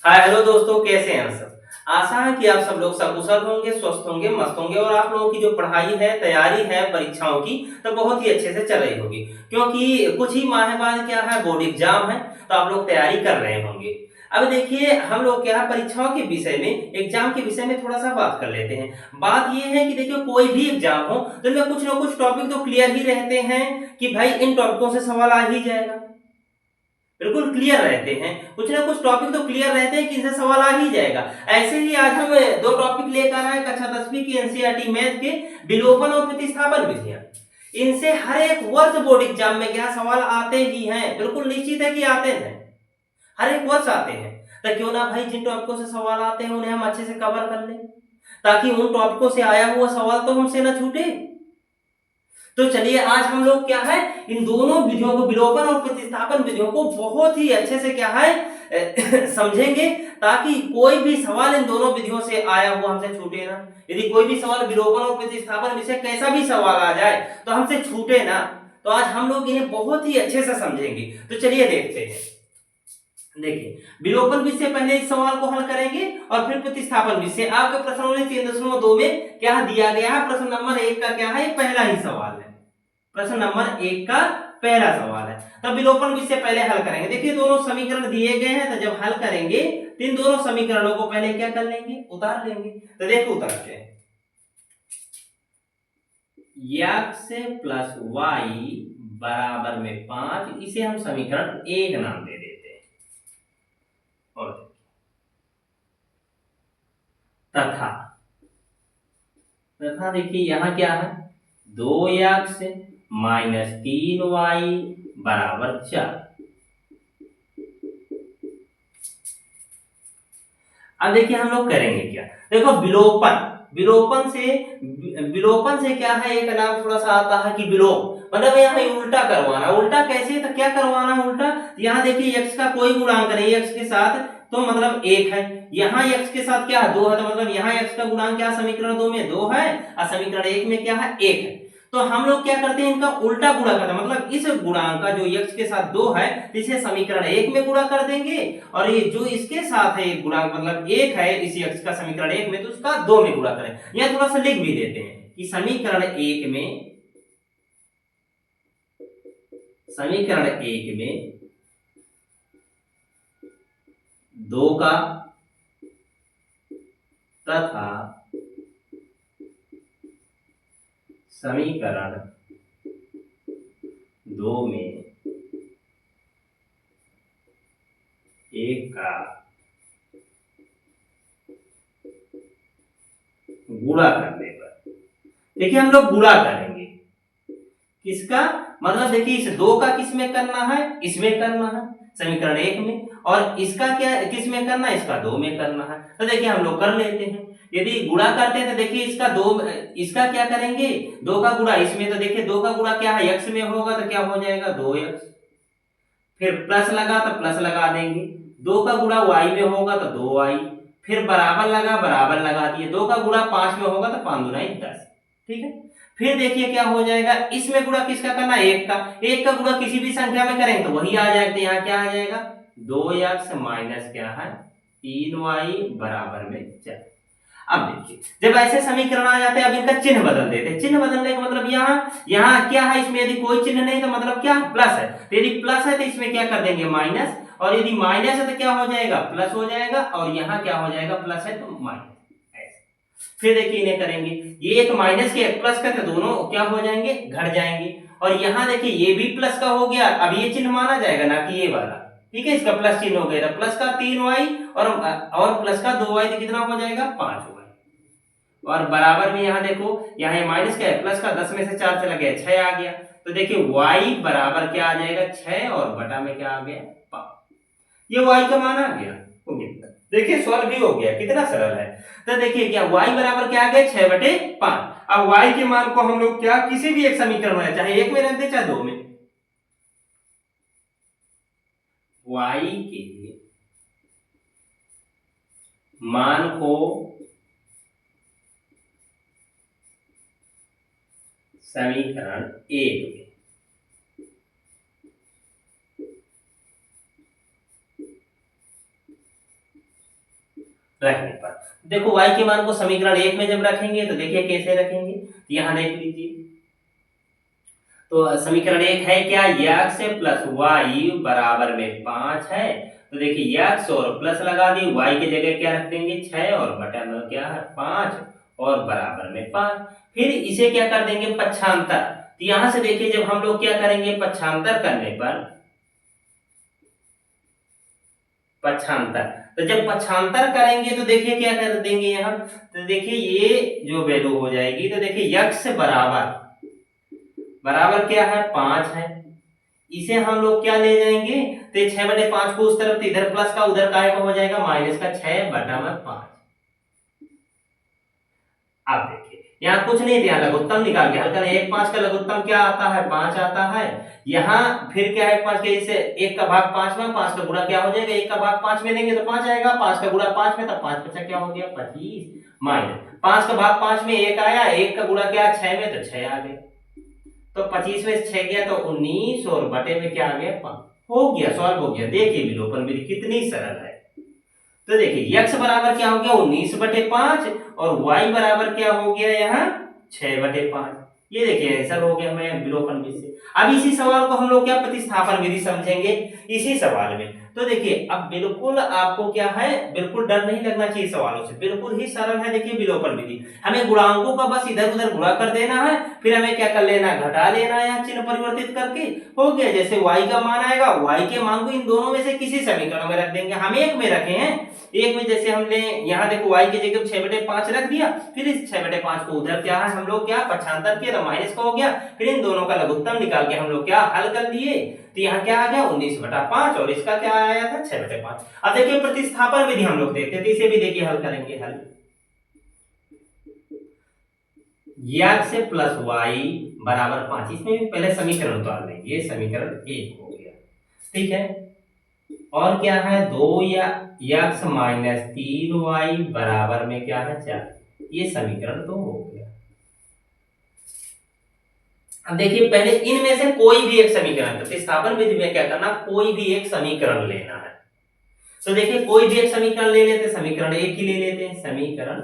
Hi hello दोस्तों, कैसे हैं सब। आशा है कि आप सब लोग सकुशल होंगे, स्वस्थ होंगे, मस्त होंगे और आप लोगों की जो पढ़ाई है, तैयारी है परीक्षाओं की, तो बहुत ही अच्छे से चल रही होगी। क्योंकि कुछ ही माह बाद क्या है, बोर्ड एग्जाम है, तो आप लोग तैयारी कर रहे होंगे। अब देखिए, हम लोग क्या है, परीक्षाओं के विषय में, एग्जाम के विषय में थोड़ा सा बात कर लेते हैं। बात ये है कि देखिए, कोई भी एग्जाम हो तो इनमें कुछ ना कुछ टॉपिक तो क्लियर ही रहते हैं कि भाई इन टॉपिकों से सवाल आ ही जाएगा। बिल्कुल क्लियर रहते हैं, कुछ ना कुछ टॉपिक तो क्लियर रहते हैं कि इनसे सवाल आ ही जाएगा। ऐसे ही आज हम दो टॉपिक लेकर आए कक्षा 10वीं की एनसीईआरटी मैथ के विलोपन और प्रतिस्थापन विधियां। इनसे हर एक वर्ष बोर्ड एग्जाम में क्या सवाल आते ही हैं, बिल्कुल निश्चित है कि आते हैं, हर एक वर्ष आते हैं। तो क्यों ना भाई जिन टॉपिकों से सवाल आते हैं उन्हें हम अच्छे से कवर कर लें, ताकि उन टॉपिकों से आया हुआ सवाल तो हमसे न छूटे। तो चलिए आज हम लोग क्या है, इन दोनों विधियों को, विलोपन और प्रतिस्थापन विधियों को बहुत ही अच्छे से क्या है समझेंगे, ताकि कोई भी सवाल इन दोनों विधियों से आया हुआ हमसे छूटे ना। यदि कोई भी सवाल विलोपन और प्रतिस्थापन विषय कैसा भी सवाल आ जाए तो हमसे छूटे ना। तो आज हम लोग इन्हें बहुत ही अच्छे से समझेंगे। तो चलिए देखते हैं। देखिए, विलोपन विधि से पहले इस सवाल को हल करेंगे और फिर प्रतिस्थापन विधि से। आपके प्रश्न 3.2 में क्या दिया गया है, प्रश्न नंबर 1 का क्या है, पहला ही सवाल है। प्रश्न नंबर 1 का पहला सवाल है। तब विलोपन विधि से पहले हल करेंगे। देखिए, दोनों समीकरण दिए गए हैं, तो जब हल करेंगे तो इन दोनों समीकरणों को पहले क्या कर लेंगे, उतार लेंगे। तो देखो उतारते हैं। x प्लस वाई बराबर में 5, इसे हम समीकरण 1 नाम दे देते हैं। और तथा तथा देखिए यहां क्या है, 2x माइनस 3y बराबर 4। अब देखिए हम लोग करेंगे क्या। देखो, विलोपन विलोपन से क्या है, एक नाम थोड़ा सा आता है कि विलोम, मतलब यहाँ उल्टा करवाना। उल्टा कैसे, तो क्या करवाना उल्टा। यहाँ देखिए x का कोई गुणांक नहीं x के साथ, तो मतलब 1 है। यहाँ x के साथ क्या है, 2 है, तो मतलब यहाँ x का गुणांक क्या, समीकरण 2 में 2 है और समीकरण 1 में क्या है, 1 है। तो हम लोग क्या करते हैं, इनका उल्टा गुणा करते हैं। मतलब इस गुणांक का जो x के साथ 2 है, इसे समीकरण 1 में गुणा कर देंगे, और ये जो इसके साथ है एक गुणांक मतलब 1 है इसी x का समीकरण 1 में, तो उसका 2 में गुणा करें। यह थोड़ा सा लिख भी देते हैं कि समीकरण 1 में 2 का तथा समीकरण 2 में 1 का गुणा करने पर, देखिए हम लोग गुणा करेंगे किसका, मतलब देखिए इस 2 का किस में करना है, इसमें करना है समीकरण 1 में, और इसका क्या किस में करना है, इसका 2 में करना है। तो देखिए हम लोग कर लेते हैं। यदि गुणा करते हैं तो देखिए इसका 2, इसका क्या करेंगे, 2 का गुणा इसमें, तो देखिए 2 का गुणा क्या है, x में होगा तो क्या हो जाएगा 2x, फिर प्लस लगा तो प्लस लगा देंगे, 2 का गुणा y में होगा तो 2y, फिर बराबर लगा दिए, 2 का गुणा 5 में होगा तो 5 दूना 10। ठीक है, फिर देखिए क्या हो जाएगा, इसमें गुणा किसका करना है, 1 का गुणा किसी भी संख्या में करेंगे तो वही आ जाएगा। तो यहाँ क्या आ जाएगा, 2x माइनस क्या है 3y बराबर में 4। अब देखिए, जब ऐसे समीकरण आ जाते हैं, अब इनका चिन्ह बदल देते हैं। चिन्ह बदलने का मतलब यहाँ यहाँ क्या है, इसमें यदि कोई चिन्ह नहीं तो मतलब क्या, प्लस है। तो यदि प्लस है तो इसमें क्या कर देंगे, माइनस, और यदि माइनस है तो क्या हो जाएगा, प्लस हो जाएगा, और यहाँ क्या हो जाएगा, प्लस है तो माइनस। फिर देखिए इन्हें करेंगे, ये एक माइनस के एक प्लस का, तो दोनों क्या हो जाएंगे, घट जाएंगे। और यहाँ देखिए ये भी प्लस का हो गया, अब ये चिन्ह माना जाएगा ना कि ये वाला, ठीक है, इसका प्लस चिन्ह हो गया, प्लस का 3y और प्लस का 2y, तो कितना हो जाएगा 5y। और बराबर में यहाँ देखो, यहाँ ये माइनस क्या है, प्लस का 10 में से 4 चला गया 6 आ गया। तो देखिए y बराबर क्या आ जाएगा 6, और बटा में क्या आ गया 5। ये y का मान आ गया, हो गया। देखिए सॉल्व भी हो गया, कितना सरल है। तो देखिए क्या y बराबर क्या आ गया 6/5। अब y के मान को हम लोग क्या, किसी भी एक समीकरण में, चाहे 1 में रख दे चाहे 2 में, y के मान को समीकरण 1 में रखने पर देखो y के मान को समीकरण 1 में जब रखेंगे तो देखिए कैसे रखेंगे, तो यहाँ देख लीजिए। तो समीकरण 1 है क्या, x प्लस वाई बराबर में 5 है। तो देखिए x और प्लस लगा दी, y की जगह क्या रख देंगे 6 और बटा में क्या है 5 और बराबर में 5। फिर इसे क्या कर देंगे पक्षांतर। तो यहां से देखिए जब हम लोग क्या करेंगे पक्षांतर करने पर, पक्षांतर, तो जब पक्षांतर करेंगे तो देखिए क्या कर देंगे यहाँ, तो देखिए ये जो वैल्यू हो जाएगी, तो देखिए x बराबर बराबर क्या है 5 है। इसे हम लोग क्या ले जाएंगे, तो 6/5 को उस तरफ, तो इधर प्लस का उधर काय का हो जाएगा माइनस का 6/5। अब देखिए यहाँ कुछ नहीं दिया, लघुत्तम निकाल के हल करें। 1/5 का लघुत्तम क्या आता है 5 आता है। यहाँ फिर क्या है 5 के, इसे 1 का भाग 5 में, 5 का गुणा क्या हो जाएगा, 1 का भाग 5 में देंगे तो 5 आएगा, 5 का गुणा 5 में, तो 5 बचा क्या हो गया 25 माइनस 5 का भाग 5 में 1 आया, 1 का गुणा क्या 6 में, तो 6 आ गया। तो 25 में 6 गया तो 19 और बटे में क्या आ गया 5। हो गया, सॉल्व हो गया। देखिए विलोपन विधि कितनी सरल है। तो देखिए x बराबर क्या हो गया 19/5 और y बराबर क्या हो गया यहाँ 6/5। ये देखिए आंसर हो गया हमें विलोपन विधि से। अब इसी सवाल को हम लोग क्या प्रतिस्थापन विधि समझेंगे इसी सवाल में। तो देखिए अब बिल्कुल आपको क्या है, बिल्कुल डर नहीं लगना चाहिए सवालों से, बिल्कुल ही सरल है। देखिए विलोपन विधि, हमें गुणांकों का बस इधर उधर गुणा कर देना है, फिर हमें क्या कर लेना है घटा लेना है यहाँ चिन्ह परिवर्तित करके, हो गया। जैसे y का मान आएगा, y के मान को इन दोनों में से किसी समीकरण में रख देंगे। हम एक में रखे हैं, एक में जैसे हमने यहाँ देखो y की जगह 6/5 रख दिया, फिर इस 6/5 को उधर क्या है हम लोग क्या पक्षांतर किया तो माइनस का हो गया, फिर इन दोनों का लघुत्तम निकाल के हम लोग क्या हल कर दिए। तो यहाँ क्या आ गया 19/5 और इसका क्या आया था 6/5। अब देखिए प्रतिस्थापन विधि हम लोग देखते थे, इसे भी देखिए हल करेंगे। हल x प्लस वाई बराबर 5, इसमें भी पहले समीकरण उतार लेंगे। ये समीकरण 1 हो गया, ठीक है। और क्या है 2 या x माइनस 3y बराबर में क्या है 4, ये समीकरण 2 हो गया। अब देखिए पहले इनमें से कोई भी एक समीकरण, प्रतिस्थापन विधि में क्या करना, कोई भी एक समीकरण लेना है। तो देखिए कोई भी एक समीकरण ले लेते, समीकरण 1 ही ले लेते हैं, समीकरण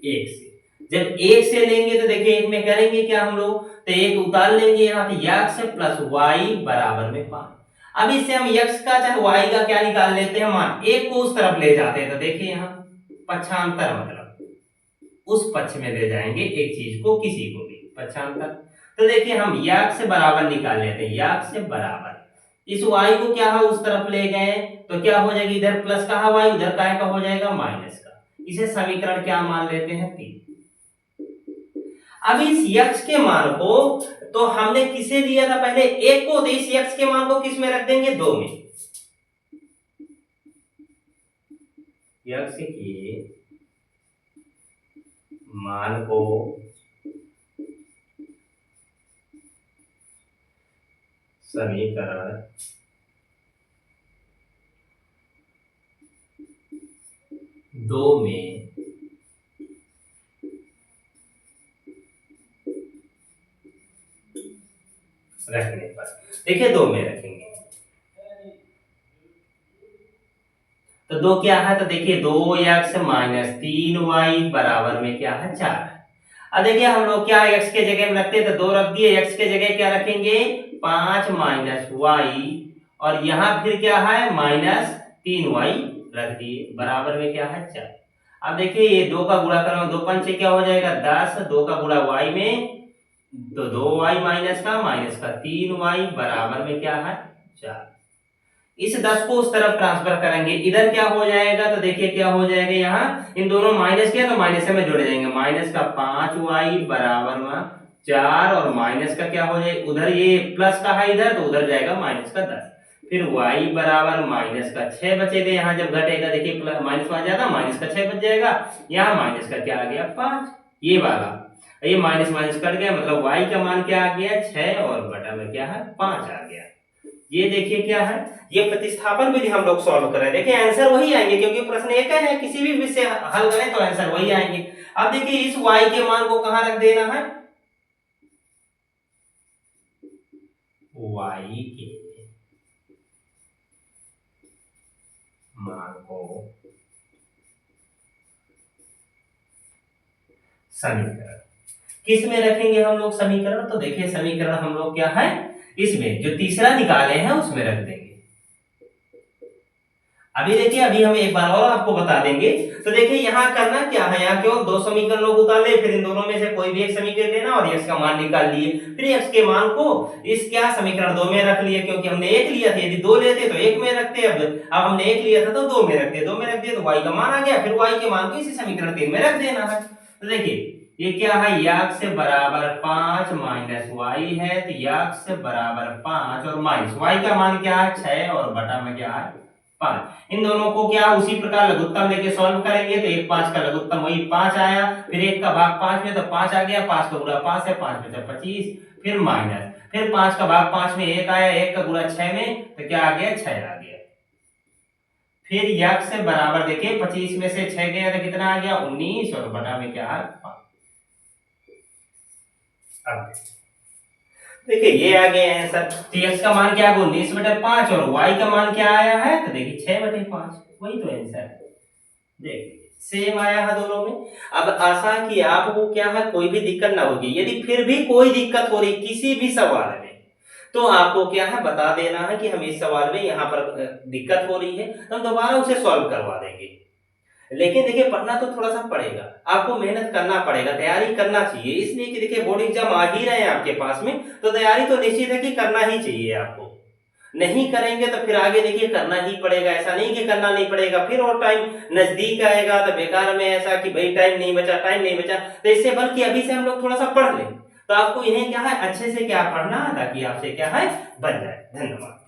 1 से। जब 1 से लेंगे तो देखिए एक में करेंगे क्या हम लोग, तो एक उतार लेंगे यहाँ पे x प्लस वाई बराबर में 5। अब इससे हम x का चाहे y का क्या निकाल लेते हैं मान, एक को उस तरफ ले जाते हैं, तो देखिए यहाँ पक्षांतर मतलब उस पक्ष में ले जाएंगे एक चीज को, किसी को भी पक्षांतर। तो देखिए हम x बराबर निकाल लेते हैं, x बराबर इस y को क्या है उस तरफ ले गए तो क्या हो जाएगा, इधर प्लस का है y, उधर का हो जाएगा माइनस का। इसे समीकरण क्या मान लेते हैं 3। अब इस x के मान को तो हमने किसे दिया था पहले 1 को, तो इस x के मान को किस में रख देंगे 2 में। x के मान को समीकरण 2 में रखने पर, देखिए 2 में रखेंगे तो 2 क्या है, तो देखिए 2x माइनस 3y बराबर में क्या है 4 है। अब देखिए हम लोग क्या x के जगह में रखते हैं, तो 2 रख दिए, x के जगह क्या रखेंगे 5 माइनस y, और यहाँ फिर क्या है माइनस 3y रख दिए, बराबर में क्या है 4। अब देखिए ये 2 का गुणा करो, 2 पंचे क्या हो जाएगा 10, 2 का गुणा y में तो 2y माइनस का 3y बराबर में क्या है 4। इस 10 को उस तरफ ट्रांसफर करेंगे, इधर क्या हो जाएगा, तो देखिए क्या हो जाएगा यहाँ इन दोनों माइनस किया तो माइनस में जोड़ जाएंगे, माइनस का 5y बराबर में 4 और माइनस का क्या हो जाएगा, उधर ये प्लस का है इधर तो उधर जाएगा माइनस का 10, फिर y बराबर माइनस का 6 बचेगा। यहाँ जब घटेगा देखिए माइनस आ जाएगा, माइनस का 6 बच जाएगा, यहाँ माइनस का क्या आ गया 5, ये वाला ये माइनस माइनस कट गया, मतलब y का मान क्या आ गया 6 और बटा में क्या है 5 आ गया। ये देखिए क्या है, ये प्रतिस्थापन विधि हम लोग सॉल्व कर रहे हैं। देखिए आंसर वही आएंगे क्योंकि प्रश्न एक है, किसी भी विषय हल करें तो आंसर वही आएंगे। अब देखिए इस y के मान को कहां रख देना है, y के मान को समीकरण किस में रखेंगे हम लोग समीकरण? तो देखिए समीकरण हम लोग क्या है, इसमें जो तीसरा निकाले हैं उसमें रख देंगे। अभी देखिए, अभी हम एक बार और आपको बता देंगे। तो देखिए यहाँ करना क्या है, यहाँ केवल दो समीकरण लोग उतार ले, फिर इन दोनों में से कोई भी एक समीकरण लेना और x का मान निकाल लिए, फिर x के मान को इस क्या समीकरण 2 में रख लिए, क्योंकि हमने एक लिया था, यदि दो लेते तो एक में रखते, अब हमने एक लिया था तो 2 में रखते, 2 में रख दिए तो y का मान आ गया, फिर y के मान को इसी समीकरण 3 में रख देना है। तो देखिए ये क्या है, x बराबर 5 माइनस y है, तो x बराबर 5 और माइनस y का मान क्या है 6 और बटा में क्या है 5। इन दोनों को क्या उसी प्रकार लघुत्तम लेके सॉल्व करेंगे, तो 1 5 का लघुत्तम वही 5 आया, फिर 1 का भाग 5 में तो 5 आ गया, 5 का गुणा 5 है, 5 में 25, फिर माइनस, फिर 5 का भाग 5 में 1 आया, 1 का गुणा 6 में तो क्या आ गया 6 आ गया। फिर x से बराबर देखिए 25 में से 6 गया तो कितना आ गया 19 और बटा में क्या है 5। अब देखिए ये आ गए हैं सर, तो x का मान क्या है 19/5 और y का मान क्या आया है, तो देखिए 6/5, वही तो आंसर है। देखिए सेम आया है दोनों में। अब आशा कि आपको क्या है कोई भी दिक्कत ना होगी, यदि फिर भी कोई दिक्कत हो रही किसी भी सवाल में तो आपको क्या है बता देना है कि हम इस सवाल में यहाँ पर दिक्कत हो रही है, तो हम दोबारा उसे सॉल्व करवा देंगे। लेकिन देखिए पढ़ना तो थोड़ा सा पड़ेगा, आपको मेहनत करना पड़ेगा, तैयारी करना चाहिए, इसलिए कि देखिए बोर्ड एग्जाम आ ही रहे हैं आपके पास में, तो तैयारी तो निश्चित है कि करना ही चाहिए आपको। नहीं करेंगे तो फिर आगे देखिए करना ही पड़ेगा, ऐसा नहीं कि करना नहीं पड़ेगा, फिर और टाइम नजदीक आएगा तो बेकार में ऐसा कि भाई टाइम नहीं बचा, टाइम नहीं बचा, तो इससे बल्कि अभी से हम लोग थोड़ा सा पढ़ लें, तो आपको इन्हें क्या है अच्छे से क्या पढ़ना ताकि आपसे क्या है बन जाए। धन्यवाद।